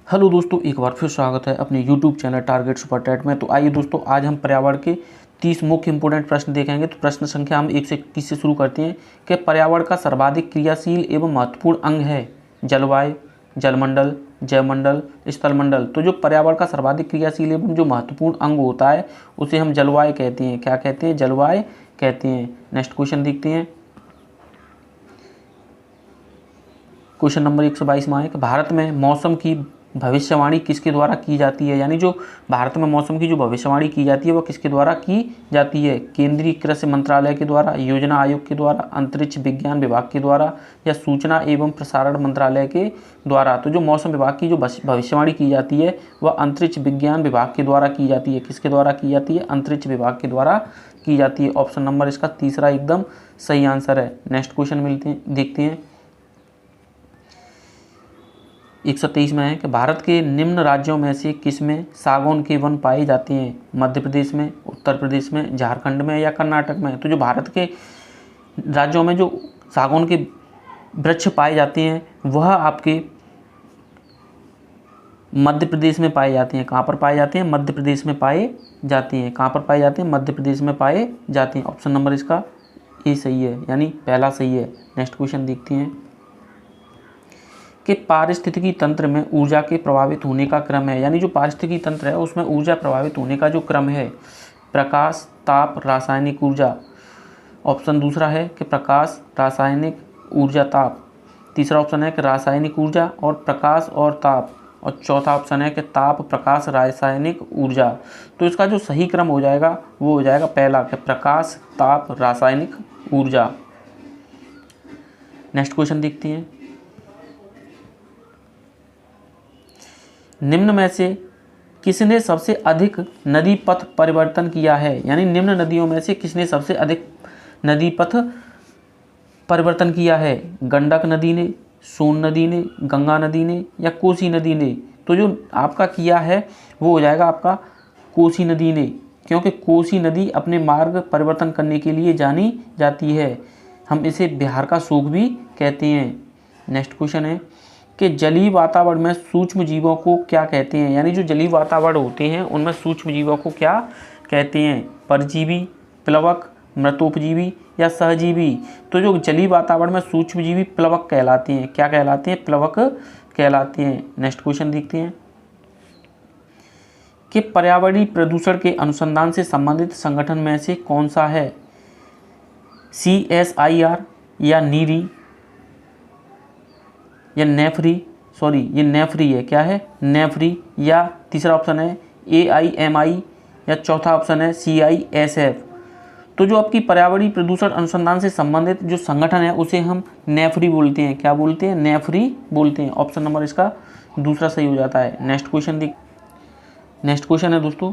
Hello दोस्तों, एक बार फिर स्वागत है अपने यूट्यूब चैनल टारगेट सुपर टैट में। तो आइए दोस्तों, आज हम पर्यावरण के 30 मुख्य इंपोर्टेंट प्रश्न देखेंगे। तो प्रश्न संख्या हम 1 से 21 से शुरू करते हैं कि पर्यावरण का सर्वाधिक क्रियाशील एवं महत्वपूर्ण अंग है जलवायु, जलमंडल, जैवमंडल, स्थलमंडल। तो जो पर्यावरण का सर्वाधिक क्रियाशील एवं जो महत्वपूर्ण अंग होता है उसे हम जलवायु कहते हैं। क्या कहते हैं? जलवायु कहते हैं। नेक्स्ट क्वेश्चन देखते हैं। क्वेश्चन नंबर 122 में है कि भारत में मौसम की भविष्यवाणी किसके द्वारा की जाती है। यानी जो भारत में मौसम की जो भविष्यवाणी की जाती है वह किसके द्वारा की जाती है? केंद्रीय कृषि मंत्रालय के द्वारा, योजना आयोग के द्वारा, अंतरिक्ष विज्ञान विभाग के द्वारा या सूचना एवं प्रसारण मंत्रालय के द्वारा। तो जो मौसम विभाग की जो भविष्यवाणी की जाती है वह अंतरिक्ष विज्ञान विभाग के द्वारा की जाती है। किसके द्वारा की जाती है? अंतरिक्ष विभाग के द्वारा की जाती है। ऑप्शन नंबर इसका तीसरा एकदम सही आंसर है। नेक्स्ट क्वेश्चन देखते हैं। 123 में है कि भारत के निम्न राज्यों में से किसमें सागौन के वन पाए जाते हैं? मध्य प्रदेश में, उत्तर प्रदेश में, झारखंड में या कर्नाटक में? तो जो भारत के राज्यों में जो सागौन के वृक्ष पाए जाते हैं वह आपके मध्य प्रदेश में पाए जाते हैं। कहाँ पर पाए जाते हैं? मध्य प्रदेश में पाए जाते हैं। कहाँ पर पाए जाते हैं? मध्य प्रदेश में पाए जाते हैं। ऑप्शन नंबर इसका ए सही है, यानी पहला सही है। नेक्स्ट क्वेश्चन देखते हैं कि पारिस्थितिकी तंत्र में ऊर्जा के प्रभावित होने का क्रम है। यानी जो पारिस्थितिकी तंत्र है उसमें ऊर्जा प्रभावित होने का जो क्रम है, प्रकाश, ताप, रासायनिक ऊर्जा। ऑप्शन दूसरा है कि प्रकाश, रासायनिक ऊर्जा, ताप। तीसरा ऑप्शन है कि रासायनिक ऊर्जा और प्रकाश और ताप। और चौथा ऑप्शन है कि ताप, प्रकाश, रासायनिक ऊर्जा। तो इसका जो सही क्रम हो जाएगा वो हो जाएगा पहला, कि प्रकाश, ताप, रासायनिक ऊर्जा। नेक्स्ट क्वेश्चन देखते हैं। निम्न में से किसने सबसे अधिक नदी पथ परिवर्तन किया है? यानी निम्न नदियों में से किसने सबसे अधिक नदी पथ परिवर्तन किया है? गंडक नदी ने, सोन नदी ने, गंगा नदी ने या कोसी नदी ने? तो जो आपका किया है वो हो जाएगा आपका कोसी नदी ने, क्योंकि कोसी नदी अपने मार्ग परिवर्तन करने के लिए जानी जाती है। हम इसे बिहार का शोक भी कहते हैं। नेक्स्ट क्वेश्चन है कि जलीय वातावरण में सूक्ष्म जीवों को क्या कहते हैं? यानी जो जलीय वातावरण होते हैं उनमें सूक्ष्म जीवों को क्या कहते हैं? परजीवी, प्लवक, मृतोपजीवी या सहजीवी? तो जो जलीय वातावरण में सूक्ष्म जीवी प्लवक कहलाते हैं। क्या कहलाते हैं? प्लवक कहलाते हैं। नेक्स्ट क्वेश्चन देखते हैं कि पर्यावरणीय प्रदूषण के अनुसंधान से संबंधित संगठन में से कौन सा है? CSIR या नीरी या नेफ्री? सॉरी, ये नेफ्री है। क्या है? नेफ्री। या तीसरा ऑप्शन है AIMI या चौथा ऑप्शन है CISF। तो जो आपकी पर्यावरणीय प्रदूषण अनुसंधान से संबंधित जो संगठन है उसे हम नेफ्री बोलते हैं। क्या बोलते हैं? नेफ्री बोलते हैं। ऑप्शन नंबर इसका दूसरा सही हो जाता है। नेक्स्ट क्वेश्चन है दोस्तों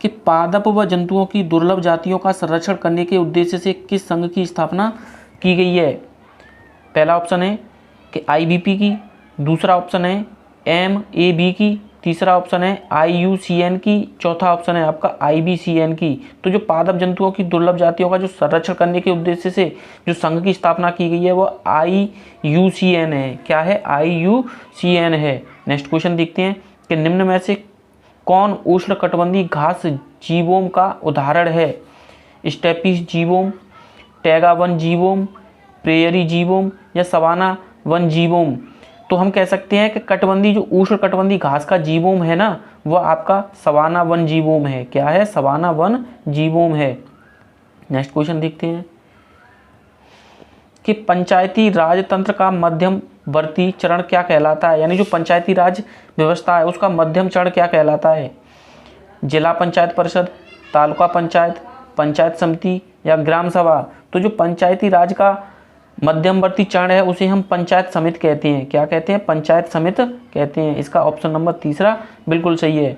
कि पादप व जंतुओं की दुर्लभ जातियों का संरक्षण करने के उद्देश्य से किस संघ की स्थापना की गई है? पहला ऑप्शन है कि IBP की, दूसरा ऑप्शन है MAB की, तीसरा ऑप्शन है IUCN की, चौथा ऑप्शन है आपका IBCN की। तो जो पादप जंतुओं की दुर्लभ जातियों का जो संरक्षण करने के उद्देश्य से जो संघ की स्थापना की गई है वो IUCN है। क्या है? IUCN है। नेक्स्ट क्वेश्चन देखते हैं कि निम्न में से कौन उष्णकटिबंधीय घास जीवों का उदाहरण है? स्टेपीज जीवोम, टैगा वन जीवोम, प्रेयरी जीवोम या सवाना वन जीवोम? तो हम कह सकते हैं कि कटिबंधी जो उष्ण कटिबंधी घास का जीवोम है ना वह आपका सवाना वन जीवोम है। क्या है? सवाना वन जीवोम है। नेक्स्ट क्वेश्चन देखते हैं कि पंचायती राज तंत्र का मध्यमवर्ती चरण क्या कहलाता है? यानी जो पंचायती राज व्यवस्था है उसका मध्यम चरण क्या कहलाता है? जिला पंचायत परिषद, तालुका पंचायत, पंचायत समिति या ग्राम सभा? तो जो पंचायती राज का मध्यमवर्ती चरण है उसे हम पंचायत समिति कहते हैं। क्या कहते हैं? पंचायत समिति कहते हैं। इसका ऑप्शन नंबर तीसरा बिल्कुल सही है।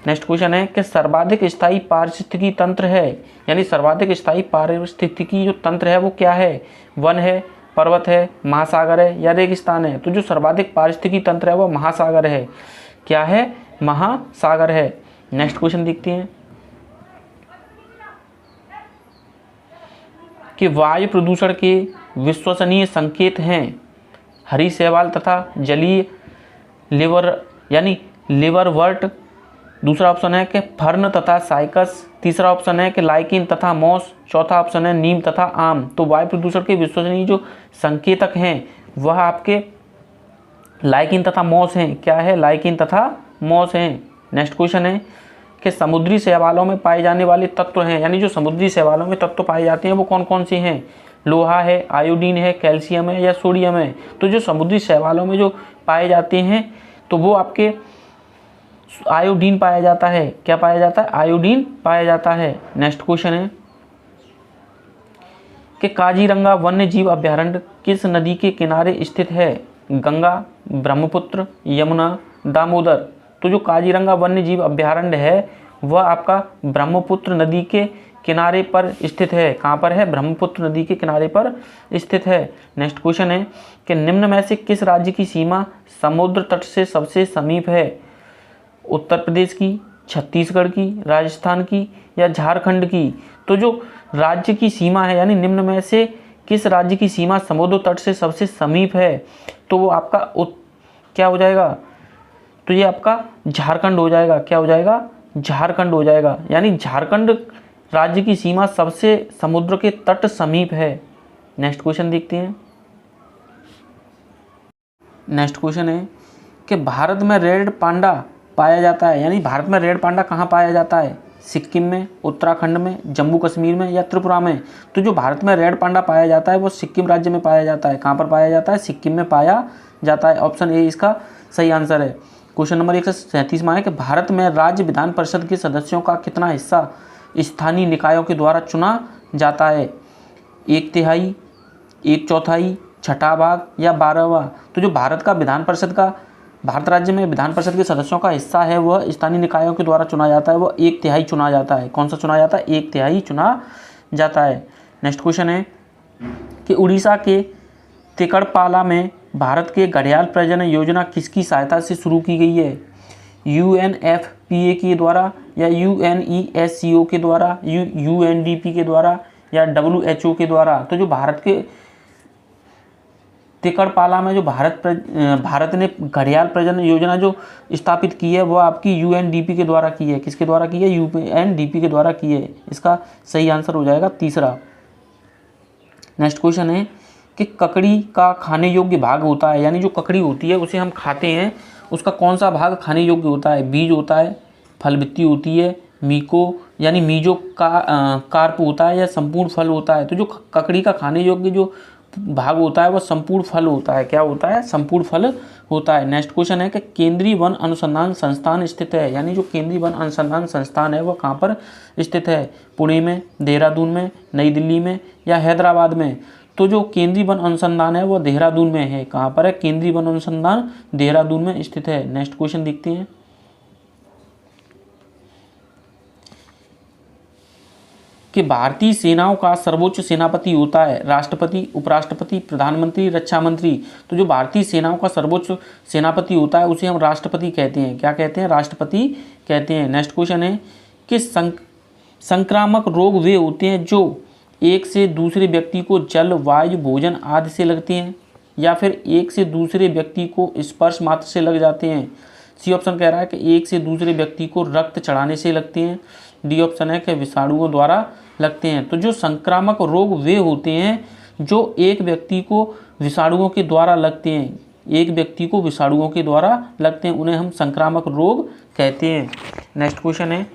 नेक्स्ट क्वेश्चन है कि सर्वाधिक स्थायी पारिस्थितिकी तंत्र है, यानी सर्वाधिक स्थायी पारिस्थितिकी जो तंत्र है वो क्या है? वन है, पर्वत है, महासागर है या रेगिस्तान है? तो जो सर्वाधिक पारिस्थितिकी तंत्र है वो महासागर है। क्या है? महासागर है। नेक्स्ट क्वेश्चन देखते हैं कि वायु प्रदूषण के विश्वसनीय संकेत हैं हरी शैवाल तथा जलीय लिवर यानी लिवरवर्ट। दूसरा ऑप्शन है कि फर्न तथा साइकस। तीसरा ऑप्शन है कि लाइकिन तथा मॉस। चौथा ऑप्शन है नीम तथा आम। तो वायु प्रदूषण के विश्वसनीय जो संकेतक हैं वह आपके लाइकिन तथा मॉस हैं। क्या है? लाइकिन तथा मॉस हैं। नेक्स्ट क्वेश्चन है कि समुद्री शैवालों में पाए जाने वाले तत्व हैं, यानी जो समुद्री शैवालों में तत्व पाए जाते हैं वो कौन कौन से हैं? लोहा है, आयोडीन है, कैल्शियम है या सोडियम है। तो जो समुद्री शैवालों में जो पाए जाते हैं तो वो आपके आयोडीन पाया जाता है। क्या पाया जाता है? आयोडीन पाया जाता है। नेक्स्ट क्वेश्चन है कि काजीरंगा वन्य जीव अभ्यारण्य किस नदी के किनारे स्थित है? गंगा, ब्रह्मपुत्र, यमुना, दामोदर। तो जो काजीरंगा वन्य जीव अभ्यारण्य है वह आपका ब्रह्मपुत्र नदी के किनारे पर स्थित है। कहाँ पर है? ब्रह्मपुत्र नदी के किनारे पर स्थित है। नेक्स्ट क्वेश्चन है कि निम्न में से किस राज्य की सीमा समुद्र तट से सबसे समीप है? उत्तर प्रदेश की, छत्तीसगढ़ की, राजस्थान की या झारखंड की। तो जो राज्य की सीमा है, यानी निम्न में से किस राज्य की सीमा समुद्र तट से सबसे समीप है, तो वो आपका क्या हो जाएगा? तो ये आपका झारखंड हो जाएगा। क्या हो जाएगा? झारखंड हो जाएगा। यानी झारखंड राज्य की सीमा सबसे समुद्र के तट समीप है। नेक्स्ट क्वेश्चन देखते हैं। नेक्स्ट क्वेश्चन है कि भारत में रेड पांडा पाया जाता है, यानी भारत में रेड पांडा कहाँ पाया जाता है? सिक्किम में, उत्तराखंड में, जम्मू कश्मीर में या त्रिपुरा में। तो जो भारत में रेड पांडा पाया जाता है वो सिक्किम राज्य में पाया जाता है। कहाँ पर पाया जाता है? सिक्किम में पाया जाता है। ऑप्शन ए इसका सही आंसर है। क्वेश्चन नंबर 137 में है कि भारत में राज्य विधान परिषद के सदस्यों का कितना हिस्सा स्थानीय निकायों के द्वारा चुना जाता है? 1/3, 1/4, छठा भाग या 12वां। तो जो भारत राज्य में विधान परिषद के सदस्यों का हिस्सा है वह स्थानीय निकायों के द्वारा चुना जाता है, वह 1/3 चुना जाता है। कौन सा चुना जाता है? 1/3 चुना जाता है। नेक्स्ट क्वेश्चन है कि उड़ीसा के तिकड़पाला में भारत के घड़ियाल प्रजनन योजना किसकी सहायता से शुरू की गई है? UNFPA के द्वारा या UNESCO के द्वारा, UNDP के द्वारा या WHO के द्वारा। तो जो भारत के तिकड़पाला में जो भारत ने घड़ियाल प्रजनन योजना जो स्थापित की है वो आपकी UNDP के द्वारा की है। किसके द्वारा की है? UNDP के द्वारा की है। इसका सही आंसर हो जाएगा तीसरा। नेक्स्ट क्वेश्चन है कि ककड़ी का खाने योग्य भाग होता है, यानी जो ककड़ी होती है उसे हम खाते हैं, उसका कौन सा भाग खाने योग्य होता है? बीज होता है, फलबित्ती होती है, मीको यानी मीजो का कार्प होता है या संपूर्ण फल होता है? तो जो ककड़ी का खाने योग्य जो भाग होता है वह संपूर्ण फल होता है। क्या होता है? संपूर्ण फल होता है। नेक्स्ट क्वेश्चन है कि केंद्रीय वन अनुसंधान संस्थान स्थित है, यानी जो केंद्रीय वन अनुसंधान संस्थान है वह कहाँ पर स्थित है? पुणे में, देहरादून में, नई दिल्ली में या हैदराबाद में। तो जो केंद्रीय वन अनुसंधान है वह देहरादून में है। कहाँ पर है? केंद्रीय वन अनुसंधान देहरादून में स्थित है। नेक्स्ट क्वेश्चन देखते हैं कि भारतीय सेनाओं का सर्वोच्च सेनापति होता है राष्ट्रपति, उपराष्ट्रपति, प्रधानमंत्री, रक्षा मंत्री। तो जो भारतीय सेनाओं का सर्वोच्च सेनापति होता है उसे हम राष्ट्रपति कहते हैं। क्या कहते हैं? राष्ट्रपति कहते हैं। नेक्स्ट क्वेश्चन है कि संक्रामक रोग वे होते हैं जो एक से दूसरे व्यक्ति को जल, वायु, भोजन आदि से लगते हैं या फिर एक से दूसरे व्यक्ति को स्पर्श मात्र से लग जाते हैं। सी ऑप्शन कह रहा है कि एक से दूसरे व्यक्ति को रक्त चढ़ाने से लगते हैं। डी ऑप्शन है कि विषाणुओं द्वारा लगते हैं। तो जो संक्रामक रोग वे होते हैं जो एक व्यक्ति को विषाणुओं के द्वारा लगते हैं, एक व्यक्ति को विषाणुओं के द्वारा लगते हैं, उन्हें हम संक्रामक रोग कहते हैं। नेक्स्ट क्वेश्चन है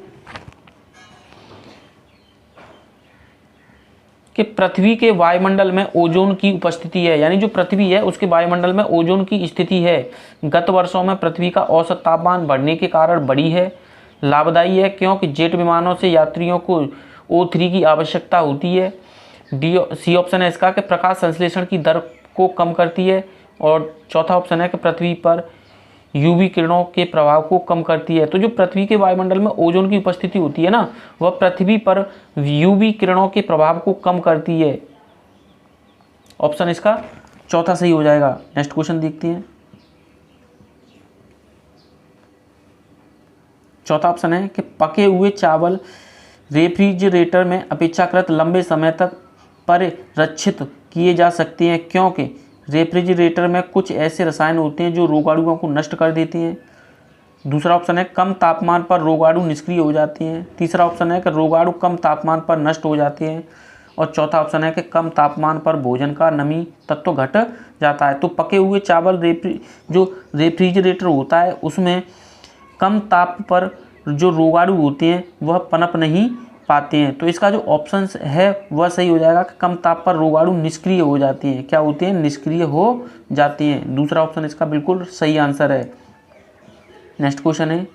कि पृथ्वी के वायुमंडल में ओजोन की उपस्थिति है, यानी जो पृथ्वी है उसके वायुमंडल में ओजोन की स्थिति है। गत वर्षों में पृथ्वी का औसत तापमान बढ़ने के कारण बढ़ी है। लाभदायी है क्योंकि जेट विमानों से यात्रियों को O3 की आवश्यकता होती है। सी ऑप्शन है इसका कि प्रकाश संश्लेषण की दर को कम करती है। और चौथा ऑप्शन है कि पृथ्वी पर UV किरणों के प्रभाव को कम करती है। तो जो पृथ्वी के वायुमंडल में ओजोन की उपस्थिति होती है ना, वह पृथ्वी पर UV किरणों के प्रभाव को कम करती है। ऑप्शन इसका चौथा सही हो जाएगा। नेक्स्ट क्वेश्चन देखते हैं। चौथा ऑप्शन है कि पके हुए चावल रेफ्रिजरेटर में अपेक्षाकृत लंबे समय तक परिरक्षित किए जा सकते हैं क्योंकि रेफ्रिजरेटर में कुछ ऐसे रसायन होते हैं जो रोगाणुओं को नष्ट कर देते हैं। दूसरा ऑप्शन है कम तापमान पर रोगाणु निष्क्रिय हो जाते हैं। तीसरा ऑप्शन है कि रोगाणु कम तापमान पर नष्ट हो जाते हैं। और चौथा ऑप्शन है कि कम तापमान पर भोजन का नमी तत्व घट जाता है। तो पके हुए चावल जो रेफ्रिजरेटर होता है उसमें कम ताप पर जो रोगाणु होते हैं वह पनप नहीं पाते हैं। तो इसका जो ऑप्शन है वह सही हो जाएगा कि कम ताप पर रोगाणु निष्क्रिय हो जाते हैं। क्या होते हैं? निष्क्रिय हो जाते हैं। दूसरा ऑप्शन इसका बिल्कुल सही आंसर है। नेक्स्ट क्वेश्चन है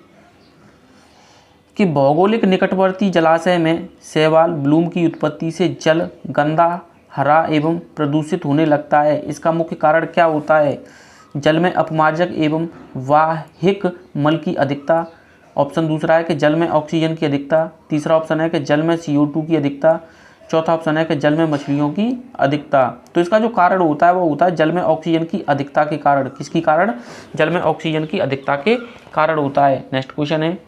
कि भौगोलिक निकटवर्ती जलाशय में शैवाल ब्लूम की उत्पत्ति से जल गंदा, हरा एवं प्रदूषित होने लगता है। इसका मुख्य कारण क्या होता है? जल में अपमार्जक एवं वाहिक मल की अधिकता। ऑप्शन दूसरा है कि जल में ऑक्सीजन की अधिकता। तीसरा ऑप्शन है कि जल में CO2 की अधिकता। चौथा ऑप्शन है कि जल में मछलियों की अधिकता। तो इसका जो कारण होता है वो होता है जल में ऑक्सीजन की अधिकता के कारण। किसके कारण? जल में ऑक्सीजन की अधिकता के कारण होता है। नेक्स्ट क्वेश्चन है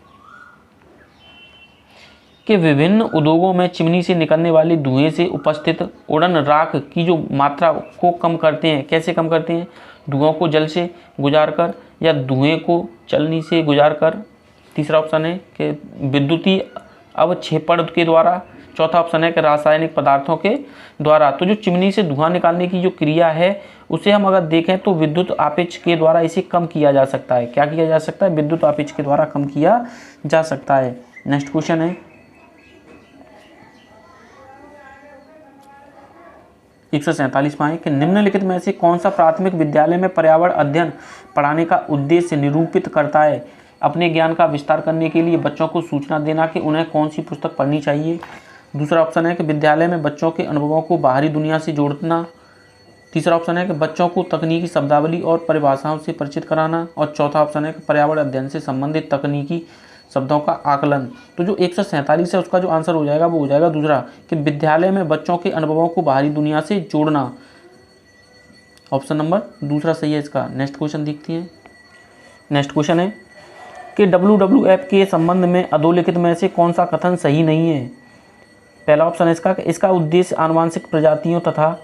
कि विभिन्न उद्योगों में चिमनी से निकलने वाले धुएं से उपस्थित उड़न राख की जो मात्रा को कम करते हैं। कैसे कम करते हैं? धुआं को जल से गुजार कर या धुएं को चलनी से गुजार कर। तीसरा ऑप्शन है कि विद्युतीय अवक्षेपण के द्वारा। चौथा ऑप्शन है कि रासायनिक पदार्थों के द्वारा। तो जो चिमनी से धुआं निकालने की जो क्रिया है उसे हम अगर देखें तो विद्युत आपेक्ष के द्वारा इसे कम किया जा सकता है। क्या किया जा सकता है? विद्युत आपेक्ष के द्वारा कम किया जा सकता है। नेक्स्ट क्वेश्चन है 147 में है कि निम्नलिखित में से कौन सा प्राथमिक विद्यालय में पर्यावरण अध्ययन पढ़ाने का उद्देश्य निरूपित करता है? अपने ज्ञान का विस्तार करने के लिए बच्चों को सूचना देना कि उन्हें कौन सी पुस्तक पढ़नी चाहिए। दूसरा ऑप्शन है कि विद्यालय में बच्चों के अनुभवों को बाहरी दुनिया से जोड़ना। तीसरा ऑप्शन है कि बच्चों को तकनीकी शब्दावली और परिभाषाओं से परिचित कराना। और चौथा ऑप्शन है कि पर्यावरण अध्ययन से संबंधित तकनीकी शब्दों का आकलन। तो जो 147 है उसका जो आंसर हो जाएगा वो हो जाएगा दूसरा, कि विद्यालय में बच्चों के अनुभवों को बाहरी दुनिया से जोड़ना। ऑप्शन नंबर दूसरा सही है इसका। नेक्स्ट क्वेश्चन देखते हैं। नेक्स्ट क्वेश्चन है कि WWF के संबंध में अधोलिखित में से कौन सा कथन सही नहीं है? पहला ऑप्शन है इसका उद्देश्य आनुवांशिक प्रजातियों तथा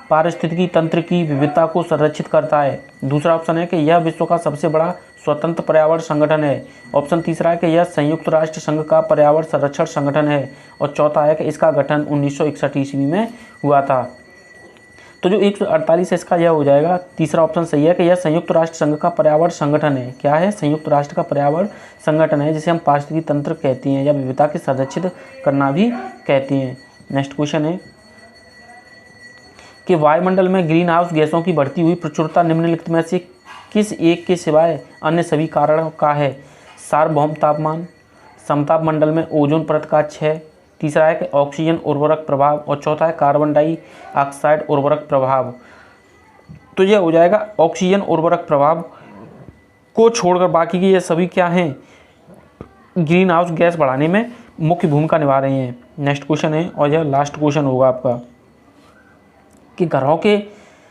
पारिस्थितिकी तंत्र की विविधता को संरक्षित करता है। दूसरा ऑप्शन है कि यह विश्व का सबसे बड़ा स्वतंत्र पर्यावरण संगठन है। ऑप्शन तीसरा है कि यह संयुक्त राष्ट्र संघ का पर्यावरण संरक्षण संगठन है। और चौथा है कि इसका गठन 1961 ईस्वी में हुआ था। तो जो 148 है इसका यह हो जाएगा। तीसरा ऑप्शन सही है कि यह संयुक्त राष्ट्र संघ का पर्यावरण संगठन है। क्या है? संयुक्त राष्ट्र का पर्यावरण संगठन है, जिसे हम पारिस्थितिकी तंत्र कहते हैं या विविधता के संरक्षित करना भी कहते हैं। नेक्स्ट क्वेश्चन है कि वायुमंडल में ग्रीन हाउस गैसों की बढ़ती हुई प्रचुरता निम्नलिखित में से किस एक के सिवाय अन्य सभी कारणों का है? सार्वभौम तापमान, समताप मंडल में ओजोन परत का क्षय। तीसरा है कि ऑक्सीजन उर्वरक प्रभाव। और चौथा है कार्बन डाइऑक्साइड उर्वरक प्रभाव। तो यह हो जाएगा ऑक्सीजन उर्वरक प्रभाव को छोड़कर बाकी के ये सभी क्या हैं? ग्रीन हाउस गैस बढ़ाने में मुख्य भूमिका निभा रहे हैं। नेक्स्ट क्वेश्चन है और यह लास्ट क्वेश्चन होगा आपका कि घरों के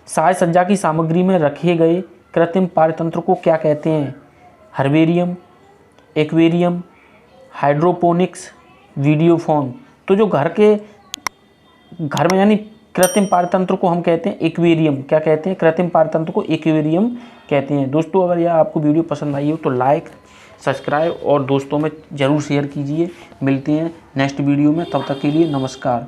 साज सज्जा की सामग्री में रखे गए कृत्रिम पारतंत्र को क्या कहते हैं? Herbarium, aquarium, hydroponics, videophone. तो जो घर में यानी कृत्रिम पारतंत्र को हम कहते हैं एक्वेरियम। क्या कहते हैं? कृत्रिम पारतंत्र को एक्वेरियम कहते हैं। दोस्तों अगर यह आपको वीडियो पसंद आई हो तो लाइक, सब्सक्राइब और दोस्तों में ज़रूर शेयर कीजिए। मिलते हैं नेक्स्ट वीडियो में, तब तक के लिए नमस्कार।